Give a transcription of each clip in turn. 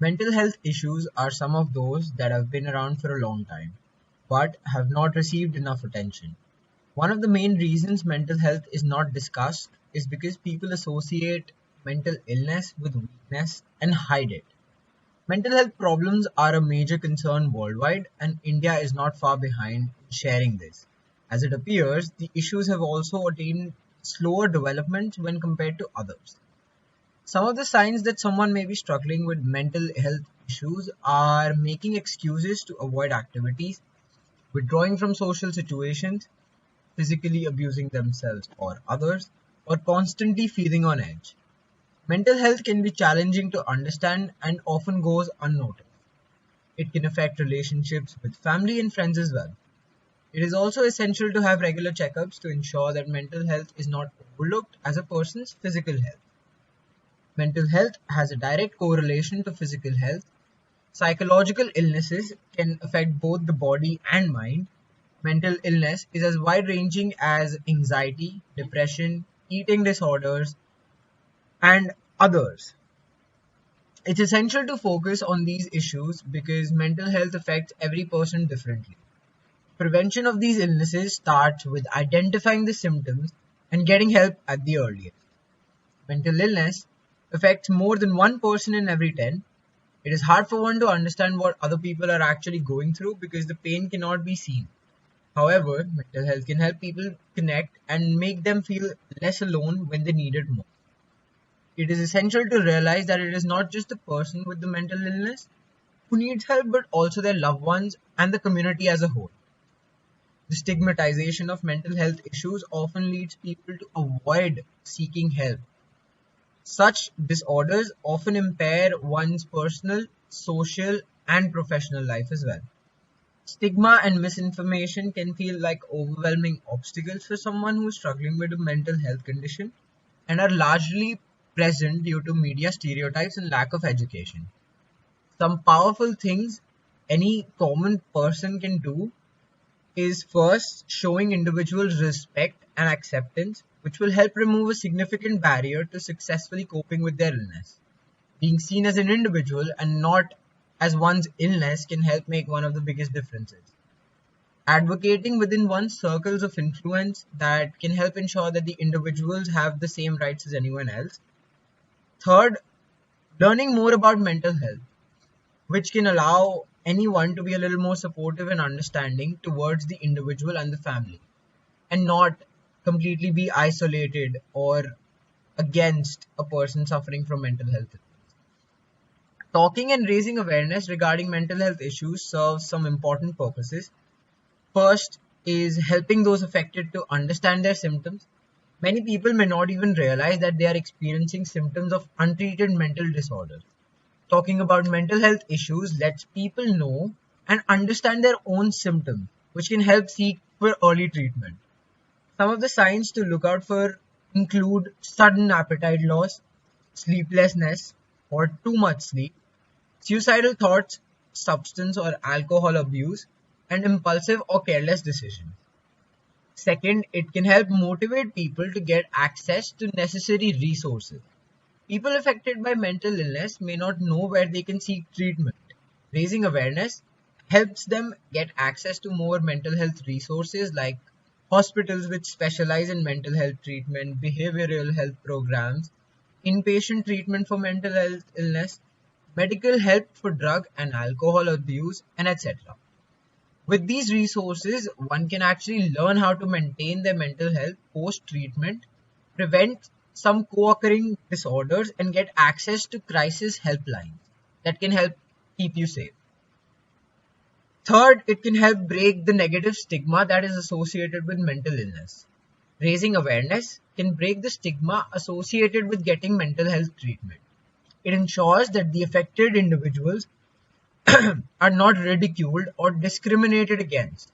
Mental health issues are some of those that have been around for a long time, but have not received enough attention. One of the main reasons mental health is not discussed is because people associate mental illness with weakness and hide it. Mental health problems are a major concern worldwide, and India is not far behind in sharing this. As it appears, the issues have also attained slower development when compared to others. Some of the signs that someone may be struggling with mental health issues are making excuses to avoid activities, withdrawing from social situations, physically abusing themselves or others, or constantly feeling on edge. Mental health can be challenging to understand and often goes unnoticed. It can affect relationships with family and friends as well. It is also essential to have regular checkups to ensure that mental health is not overlooked as a person's physical health. Mental health has a direct correlation to physical health. Psychological illnesses can affect both the body and mind. Mental illness is as wide ranging as anxiety, depression, eating disorders, and others. It's essential to focus on these issues because mental health affects every person differently. Prevention of these illnesses starts with identifying the symptoms and getting help at the earliest. Mental illness affects more than one person in every 10. It is hard for one to understand what other people are actually going through because the pain cannot be seen. However, mental health can help people connect and make them feel less alone when they need it more. It is essential to realize that it is not just the person with the mental illness who needs help, but also their loved ones and the community as a whole. The stigmatization of mental health issues often leads people to avoid seeking help. Such disorders often impair one's personal, social, and professional life as well. Stigma and misinformation can feel like overwhelming obstacles for someone who is struggling with a mental health condition and are largely present due to media stereotypes and lack of education. Some powerful things any common person can do is first showing individuals respect and acceptance, which will help remove a significant barrier to successfully coping with their illness. Being seen as an individual and not as one's illness can help make one of the biggest differences. Advocating within one's circles of influence that can help ensure that the individuals have the same rights as anyone else. Third, learning more about mental health, which can allow anyone to be a little more supportive and understanding towards the individual and the family, and not completely be isolated or against a person suffering from mental health. Talking and raising awareness regarding mental health issues serves some important purposes. First is helping those affected to understand their symptoms. Many people may not even realize that they are experiencing symptoms of untreated mental disorders. Talking about mental health issues lets people know and understand their own symptoms, which can help seek for early treatment. Some of the signs to look out for include sudden appetite loss, sleeplessness or too much sleep, suicidal thoughts, substance or alcohol abuse, and impulsive or careless decisions. Second, it can help motivate people to get access to necessary resources. People affected by mental illness may not know where they can seek treatment. Raising awareness helps them get access to more mental health resources like hospitals which specialize in mental health treatment, behavioral health programs, inpatient treatment for mental health illness, medical help for drug and alcohol abuse, and etc. With these resources, one can actually learn how to maintain their mental health post-treatment, prevent some co-occurring disorders, and get access to crisis helplines that can help keep you safe. Third, it can help break the negative stigma that is associated with mental illness. Raising awareness can break the stigma associated with getting mental health treatment. It ensures that the affected individuals are not ridiculed or discriminated against,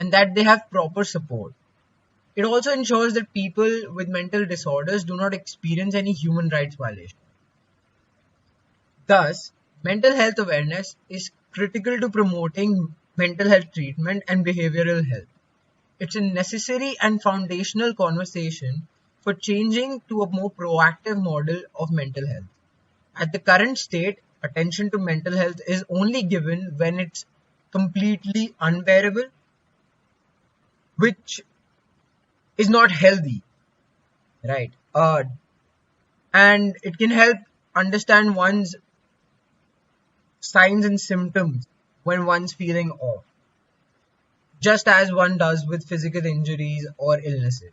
and that they have proper support. It also ensures that people with mental disorders do not experience any human rights violation. Thus, mental health awareness is critical to promoting mental health treatment and behavioral health. It's a necessary and foundational conversation for changing to a more proactive model of mental health. At the current state, attention to mental health is only given when it's completely unbearable, which is not healthy, right? And it can help understand one's signs and symptoms when one's feeling off, just as one does with physical injuries or illnesses.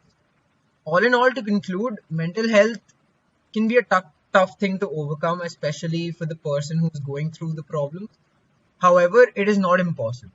All in all, to conclude, mental health can be a tough thing to overcome, especially for the person who's going through the problem. However, it is not impossible.